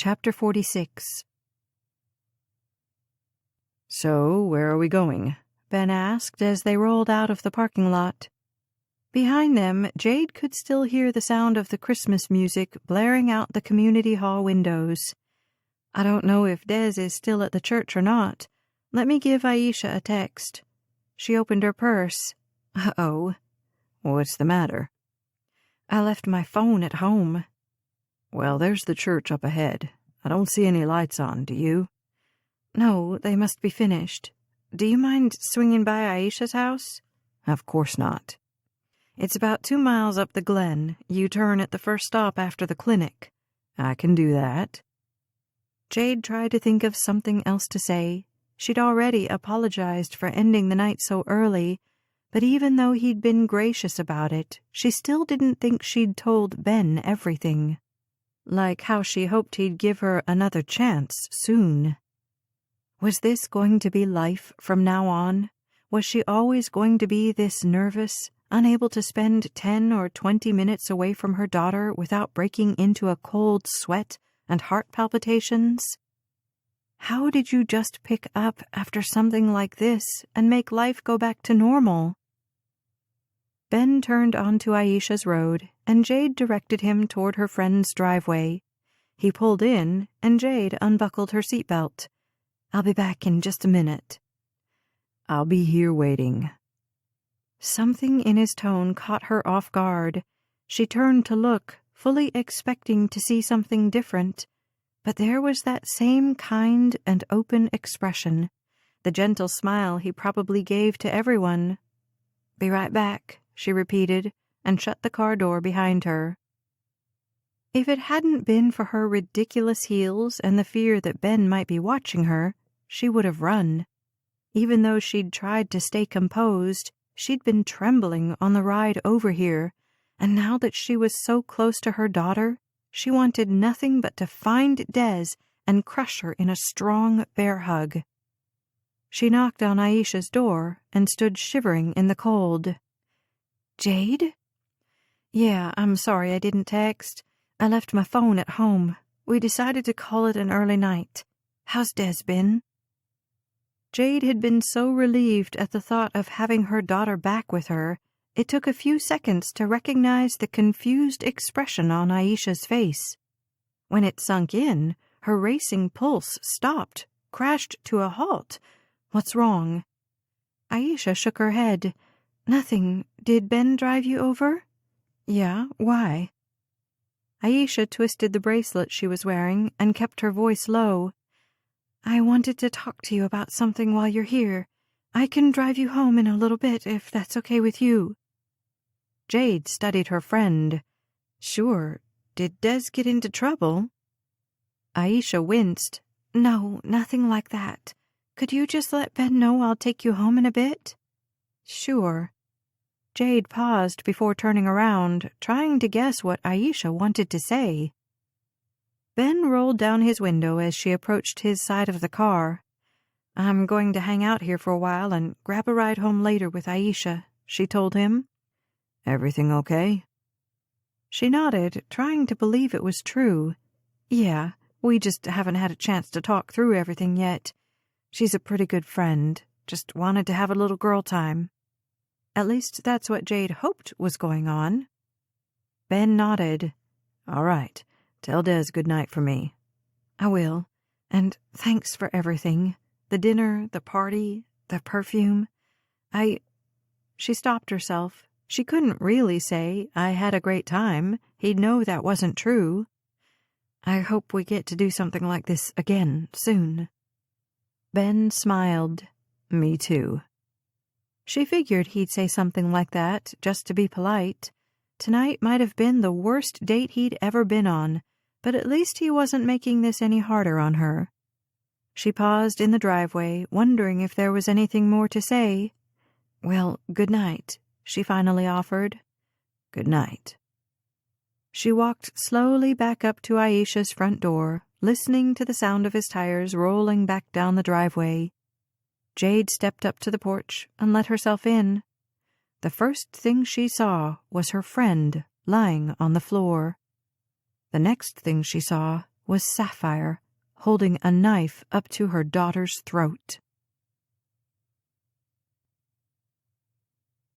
Chapter 46. "So, where are we going?" Ben asked as they rolled out of the parking lot. Behind them, Jade could still hear the sound of the Christmas music blaring out the community hall windows. "I don't know if Des is still at the church or not. Let me give Aisha a text." She opened her purse. "Uh-oh." "What's the matter?" "I left my phone at home." "Well, there's the church up ahead. I don't see any lights on, do you?" "No, they must be finished. Do you mind swinging by Aisha's house?" "Of course not." "It's about 2 miles up the glen. You turn at the first stop after the clinic." "I can do that." Jade tried to think of something else to say. She'd already apologized for ending the night so early, but even though he'd been gracious about it, she still didn't think she'd told Ben everything. Like how she hoped he'd give her another chance soon. Was this going to be life from now on? Was she always going to be this nervous, unable to spend 10 or 20 minutes away from her daughter without breaking into a cold sweat and heart palpitations? How did you just pick up after something like this and make life go back to normal? Ben turned onto Aisha's road, and Jade directed him toward her friend's driveway. He pulled in, and Jade unbuckled her seatbelt. "I'll be back in just a minute." "I'll be here waiting." Something in his tone caught her off guard. She turned to look, fully expecting to see something different. But there was that same kind and open expression, the gentle smile he probably gave to everyone. "Be right back," she repeated, and shut the car door behind her. If it hadn't been for her ridiculous heels and the fear that Ben might be watching her, she would have run. Even though she'd tried to stay composed, she'd been trembling on the ride over here, and now that she was so close to her daughter, she wanted nothing but to find Des and crush her in a strong bear hug. She knocked on Aisha's door and stood shivering in the cold. "Jade?" "Yeah, I'm sorry I didn't text. I left my phone at home. We decided to call it an early night. How's Des been?" Jade had been so relieved at the thought of having her daughter back with her, it took a few seconds to recognize the confused expression on Aisha's face. When it sunk in, her racing pulse stopped, crashed to a halt. "What's wrong?" Aisha shook her head. "Nothing. Did Ben drive you over?" "Yeah, why?" Aisha twisted the bracelet she was wearing and kept her voice low. "I wanted to talk to you about something while you're here. I can drive you home in a little bit if that's okay with you." Jade studied her friend. "Sure. Did Des get into trouble?" Aisha winced. "No, nothing like that. Could you just let Ben know I'll take you home in a bit?" "Sure." Jade paused before turning around, trying to guess what Aisha wanted to say. Ben rolled down his window as she approached his side of the car. "I'm going to hang out here for a while and grab a ride home later with Aisha," she told him. "Everything okay?" She nodded, trying to believe it was true. "Yeah, we just haven't had a chance to talk through everything yet. She's a pretty good friend. Just wanted to have a little girl time." At least that's what Jade hoped was going on. Ben nodded. "All right. Tell Des good night for me." "I will. And thanks for everything. The dinner, the party, the perfume. She stopped herself. She couldn't really say, "I had a great time." He'd know that wasn't true. "I hope we get to do something like this again soon." Ben smiled. "Me too." She figured he'd say something like that, just to be polite. Tonight might have been the worst date he'd ever been on, but at least he wasn't making this any harder on her. She paused in the driveway, wondering if there was anything more to say. "Well, good night," she finally offered. "Good night." She walked slowly back up to Aisha's front door, listening to the sound of his tires rolling back down the driveway. Jade stepped up to the porch and let herself in. The first thing she saw was her friend lying on the floor. The next thing she saw was Sapphire, holding a knife up to her daughter's throat.